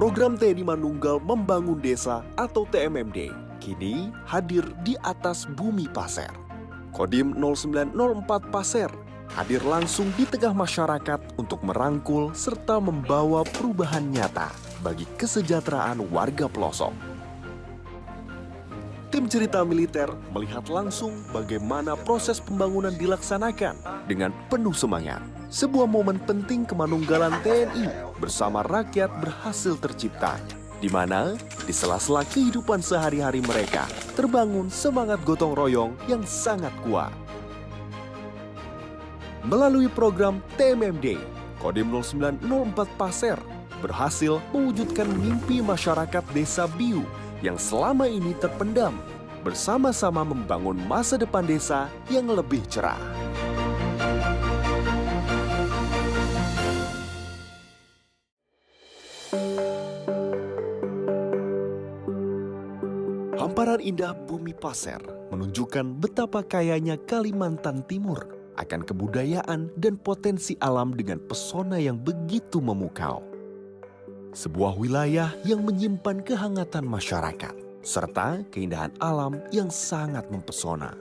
Program TNI Manunggal Membangun Desa atau TMMD kini hadir di atas bumi Pasir. Kodim 0904 Pasir hadir langsung di tengah masyarakat untuk merangkul serta membawa perubahan nyata bagi kesejahteraan warga pelosok. Tim cerita militer melihat langsung bagaimana proses pembangunan dilaksanakan dengan penuh semangat. Sebuah momen penting kemanunggalan TNI bersama rakyat berhasil tercipta, di mana di sela-sela kehidupan sehari-hari mereka terbangun semangat gotong royong yang sangat kuat. Melalui program TMMD, Kodim 0904 Pasir berhasil mewujudkan mimpi masyarakat Desa Biu yang selama ini terpendam, bersama-sama membangun masa depan desa yang lebih cerah. Hamparan indah bumi Pasir menunjukkan betapa kayanya Kalimantan Timur akan kebudayaan dan potensi alam dengan pesona yang begitu memukau. Sebuah wilayah yang menyimpan kehangatan masyarakat, serta keindahan alam yang sangat mempesona.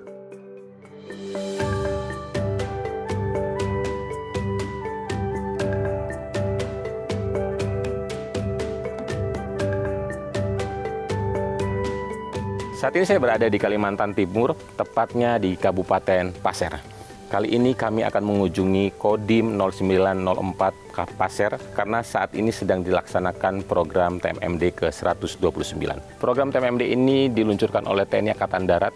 Saat ini saya berada di Kalimantan Timur, tepatnya di Kabupaten Pasir. Kali ini kami akan mengunjungi Kodim 0904 Pasir karena saat ini sedang dilaksanakan program TMMD ke-129. Program TMMD ini diluncurkan oleh TNI Angkatan Darat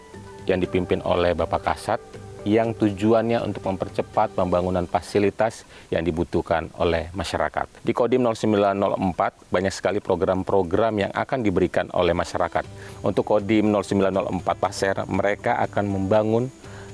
yang dipimpin oleh Bapak Kasat, yang tujuannya untuk mempercepat pembangunan fasilitas yang dibutuhkan oleh masyarakat. Di Kodim 0904 banyak sekali program-program yang akan diberikan oleh masyarakat. Untuk Kodim 0904 Pasir, mereka akan membangun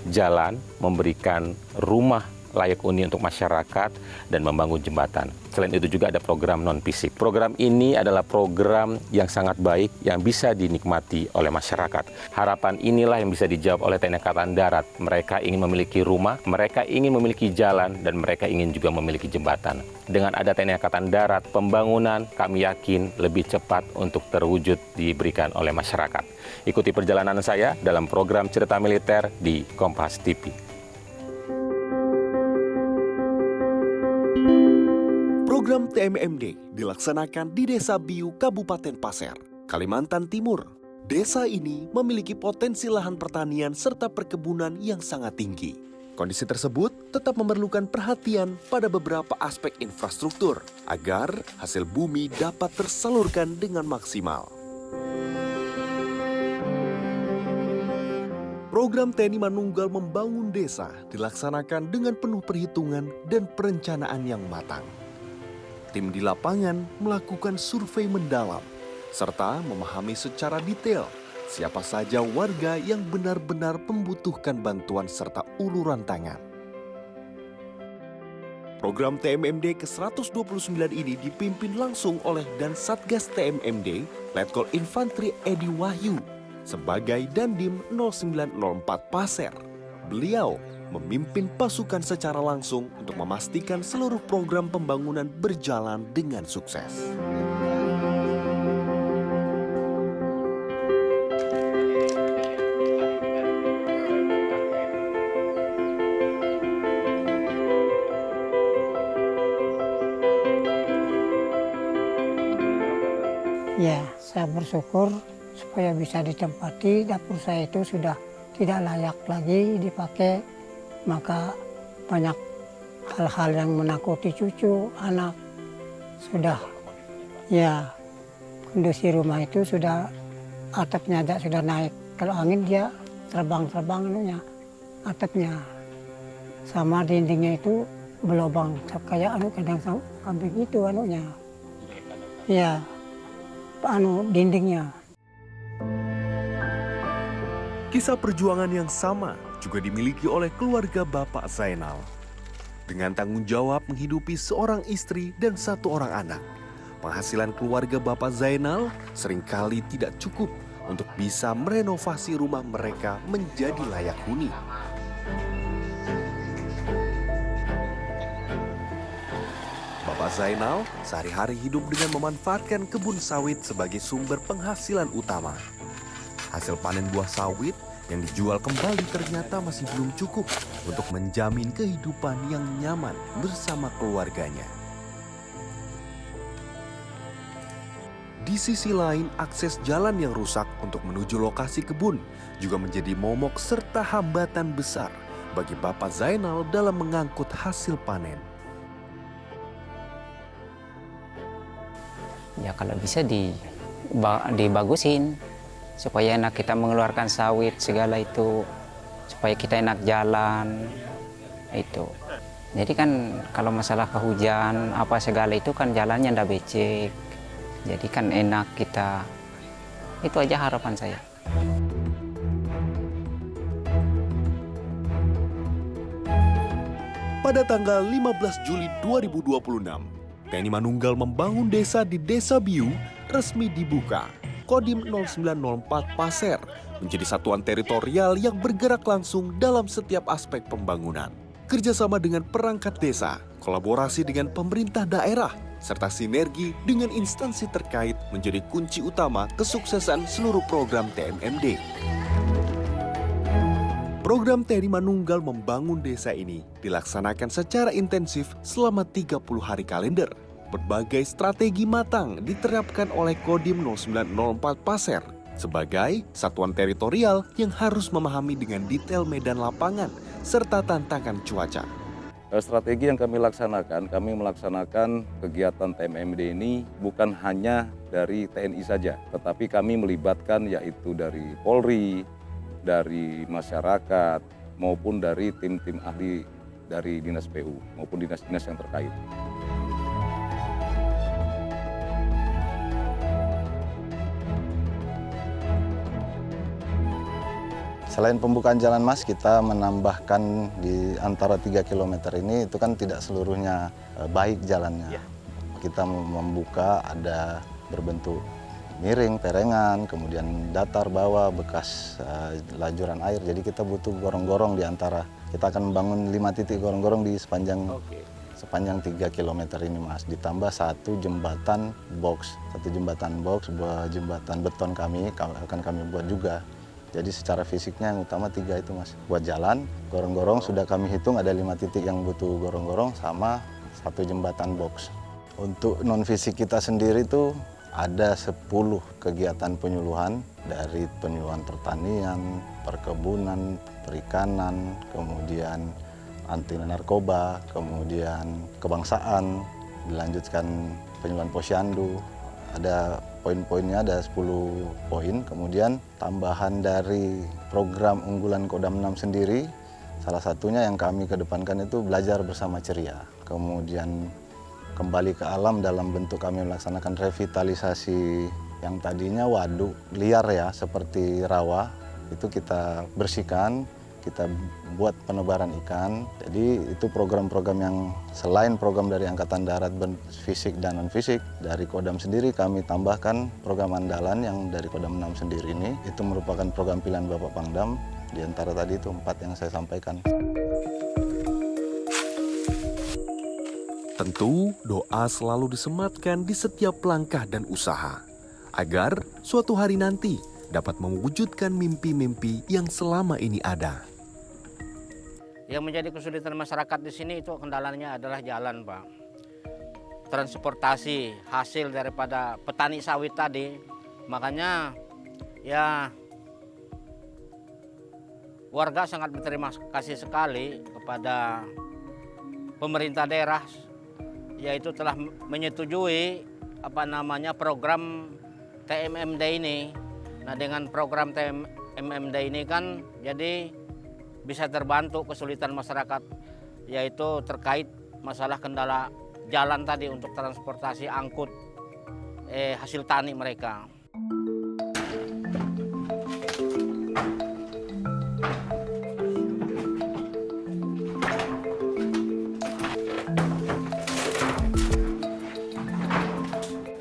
jalan, memberikan rumah layak huni untuk masyarakat, dan membangun jembatan. Selain itu juga ada program non-fisik. Program ini adalah program yang sangat baik yang bisa dinikmati oleh masyarakat. Harapan inilah yang bisa dijawab oleh TNI Angkatan Darat. Mereka ingin memiliki rumah, mereka ingin memiliki jalan, dan mereka ingin juga memiliki jembatan. Dengan ada TNI Angkatan Darat, pembangunan kami yakin lebih cepat untuk terwujud diberikan oleh masyarakat. Ikuti perjalanan saya dalam program Cerita Militer di Kompas TV. Program TMMD dilaksanakan di Desa Biu, Kabupaten Pasir, Kalimantan Timur. Desa ini memiliki potensi lahan pertanian serta perkebunan yang sangat tinggi. Kondisi tersebut tetap memerlukan perhatian pada beberapa aspek infrastruktur agar hasil bumi dapat tersalurkan dengan maksimal. Program TNI Manunggal Membangun Desa dilaksanakan dengan penuh perhitungan dan perencanaan yang matang. Tim di lapangan melakukan survei mendalam, serta memahami secara detail siapa saja warga yang benar-benar membutuhkan bantuan serta uluran tangan. Program TMMD ke-129 ini dipimpin langsung oleh Dan Satgas TMMD, Letkol Infantri Edi Wahyu, sebagai Dandim 0904 Pasir. Beliau memimpin pasukan secara langsung untuk memastikan seluruh program pembangunan berjalan dengan sukses. Ya, saya bersyukur supaya bisa ditempati. Dapur saya itu sudah tidak layak lagi dipakai. Maka banyak hal-hal yang menakuti cucu, anak. Sudah, ya kondisi rumah itu sudah atapnya sudah naik. Kalau angin dia terbang atapnya. Sama dindingnya itu berlubang kayak kadang kambing itu Ya, dindingnya. Kisah perjuangan yang sama juga dimiliki oleh keluarga Bapak Zainal. Dengan tanggung jawab menghidupi seorang istri dan satu orang anak, penghasilan keluarga Bapak Zainal seringkali tidak cukup untuk bisa merenovasi rumah mereka menjadi layak huni. Bapak Bapak Zainal sehari-hari hidup dengan memanfaatkan kebun sawit sebagai sumber penghasilan utama. Hasil panen buah sawit yang dijual kembali ternyata masih belum cukup untuk menjamin kehidupan yang nyaman bersama keluarganya. Di sisi lain, akses jalan yang rusak untuk menuju lokasi kebun juga menjadi momok serta hambatan besar bagi Bapak Zainal dalam mengangkut hasil panen. Ya kalau bisa dibagusin supaya enak kita mengeluarkan sawit segala itu, supaya kita enak jalan itu. Jadi kan kalau masalah kehujan apa segala itu kan jalannya ndak becek. Jadi kan enak kita. Itu aja harapan saya. Pada tanggal 15 Juli 2026, TNI Manunggal membangun desa di Desa Biu resmi dibuka. Kodim 0904 Pasir menjadi satuan teritorial yang bergerak langsung dalam setiap aspek pembangunan. Kerjasama dengan perangkat desa, kolaborasi dengan pemerintah daerah, serta sinergi dengan instansi terkait menjadi kunci utama kesuksesan seluruh program TMMD. Program TNI Manunggal membangun desa ini dilaksanakan secara intensif selama 30 hari kalender. Berbagai strategi matang diterapkan oleh Kodim 0904 Pasir sebagai satuan teritorial yang harus memahami dengan detail medan lapangan serta tantangan cuaca. Strategi yang kami melaksanakan kegiatan TMMD ini bukan hanya dari TNI saja, tetapi kami melibatkan yaitu dari Polri, dari masyarakat, maupun dari tim-tim ahli dari Dinas PU, maupun dinas-dinas yang terkait. Selain pembukaan jalan mas, kita menambahkan di antara 3 km ini itu kan tidak seluruhnya baik jalannya. Ya. Kita membuka ada berbentuk miring, perengan, kemudian datar bawah bekas lajuran air. Jadi kita butuh gorong-gorong di antara. Kita akan membangun 5 titik gorong-gorong di sepanjang 3 km ini mas. Ditambah satu jembatan box, buah jembatan beton kami akan kami buat juga. Jadi secara fisiknya yang utama 3 itu mas. Buat jalan, gorong-gorong sudah kami hitung ada 5 titik yang butuh gorong-gorong sama satu jembatan box. Untuk non fisik kita sendiri itu ada 10 kegiatan penyuluhan dari penyuluhan pertanian, perkebunan, perikanan, kemudian anti narkoba, kemudian kebangsaan, dilanjutkan penyuluhan posyandu. Ada poin-poinnya, ada 10 poin, kemudian tambahan dari program unggulan Kodam 6 sendiri, salah satunya yang kami kedepankan itu belajar bersama ceria. Kemudian kembali ke alam dalam bentuk kami melaksanakan revitalisasi yang tadinya waduk liar ya, seperti rawa, itu kita bersihkan, kita buat penebaran ikan. Jadi itu program-program yang selain program dari Angkatan Darat fisik dan non-fisik, dari Kodam sendiri kami tambahkan program andalan yang dari Kodam 6 sendiri ini. Itu merupakan program pilihan Bapak Pangdam, di antara tadi itu 4 yang saya sampaikan. Tentu doa selalu disematkan di setiap langkah dan usaha, agar suatu hari nanti dapat mewujudkan mimpi-mimpi yang selama ini ada. Yang menjadi kesulitan masyarakat di sini itu kendalanya adalah jalan, Pak. Transportasi hasil daripada petani sawit tadi. Makanya ya warga sangat berterima kasih sekali kepada pemerintah daerah, yaitu telah menyetujui program TMMD ini. Nah, dengan program TMMD ini kan jadi bisa terbantu kesulitan masyarakat, yaitu terkait masalah kendala jalan tadi untuk transportasi angkut hasil tani mereka.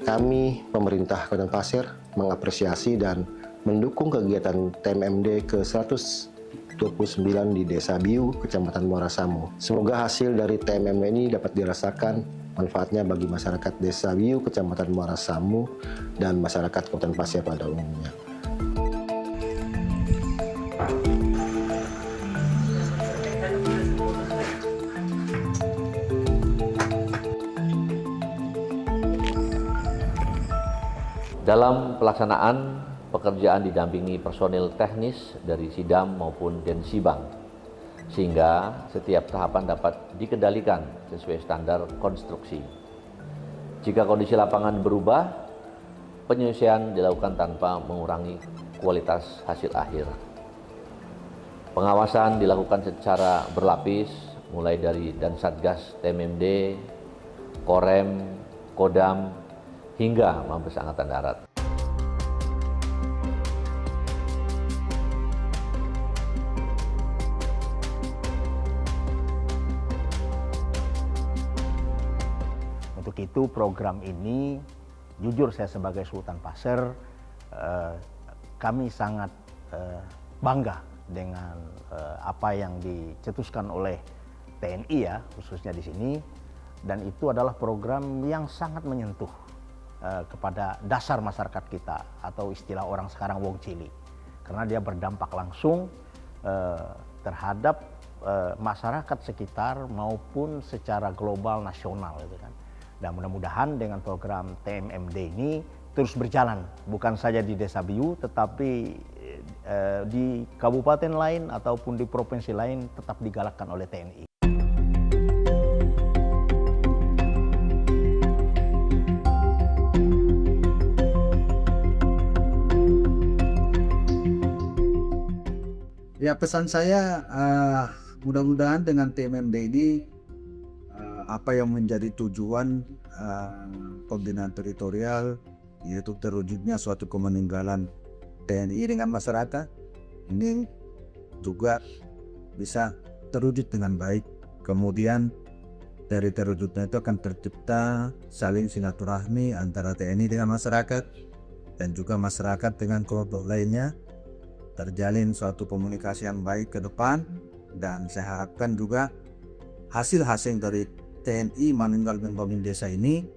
Kami, pemerintah Kota Pasir, mengapresiasi dan mendukung kegiatan TMMD ke-129 di Desa Biu, Kecamatan Muara Samu. Semoga hasil dari TMMD ini dapat dirasakan manfaatnya bagi masyarakat Desa Biu, Kecamatan Muara Samu, dan masyarakat Kabupaten Pasir pada umumnya. Dalam pelaksanaan, pekerjaan didampingi personil teknis dari Sidam maupun Densibang, sehingga setiap tahapan dapat dikendalikan sesuai standar konstruksi. Jika kondisi lapangan berubah, penyesuaian dilakukan tanpa mengurangi kualitas hasil akhir. Pengawasan dilakukan secara berlapis, mulai dari Dansatgas TMMD, Korem, Kodam, hingga Mabes Angkatan Darat. Untuk itu program ini, jujur saya sebagai Sultan Pasir, kami sangat bangga dengan apa yang dicetuskan oleh TNI ya, khususnya di sini, dan itu adalah program yang sangat menyentuh kepada dasar masyarakat kita, atau istilah orang sekarang wong cili, karena dia berdampak langsung terhadap masyarakat sekitar maupun secara global nasional gitu kan. Dan mudah-mudahan dengan program TMMD ini terus berjalan, bukan saja di Desa Biu, tetapi di kabupaten lain ataupun di provinsi lain tetap digalakkan oleh TNI. Ya, pesan saya mudah-mudahan dengan TMMD ini apa yang menjadi tujuan pembinaan teritorial, yaitu terwujudnya suatu kemeninggalan TNI dengan masyarakat, ini juga bisa terwujud dengan baik. Kemudian dari terwujudnya itu akan tercipta saling silaturahmi antara TNI dengan masyarakat dan juga masyarakat dengan kelompok lainnya, terjalin suatu komunikasi yang baik ke depan, dan saya harapkan juga hasil-hasil dari TNI Manunggal Membangun Desa ini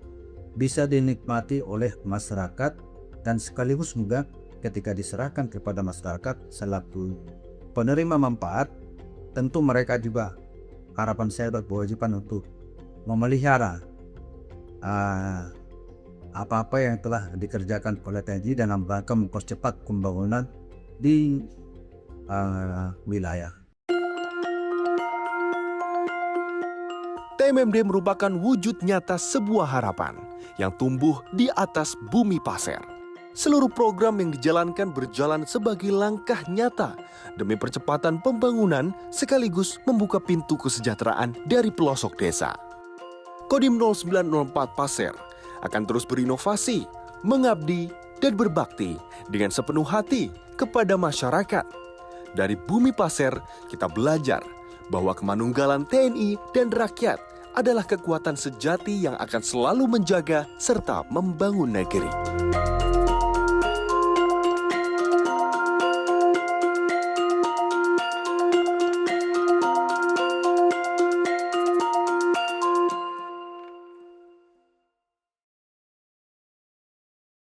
bisa dinikmati oleh masyarakat, dan sekaligus juga ketika diserahkan kepada masyarakat selaku penerima manfaat, tentu mereka juga harapan saya berkewajiban untuk memelihara apa-apa yang telah dikerjakan oleh TNI dalam rangka mempercepat pembangunan di wilayah. TMMD merupakan wujud nyata sebuah harapan yang tumbuh di atas bumi pasir. Seluruh program yang dijalankan berjalan sebagai langkah nyata demi percepatan pembangunan sekaligus membuka pintu kesejahteraan dari pelosok desa. Kodim 0904 Pasir akan terus berinovasi, mengabdi, dan berbakti dengan sepenuh hati kepada masyarakat. Dari bumi pasir, kita belajar bahwa kemanunggalan TNI dan rakyat adalah kekuatan sejati yang akan selalu menjaga serta membangun negeri.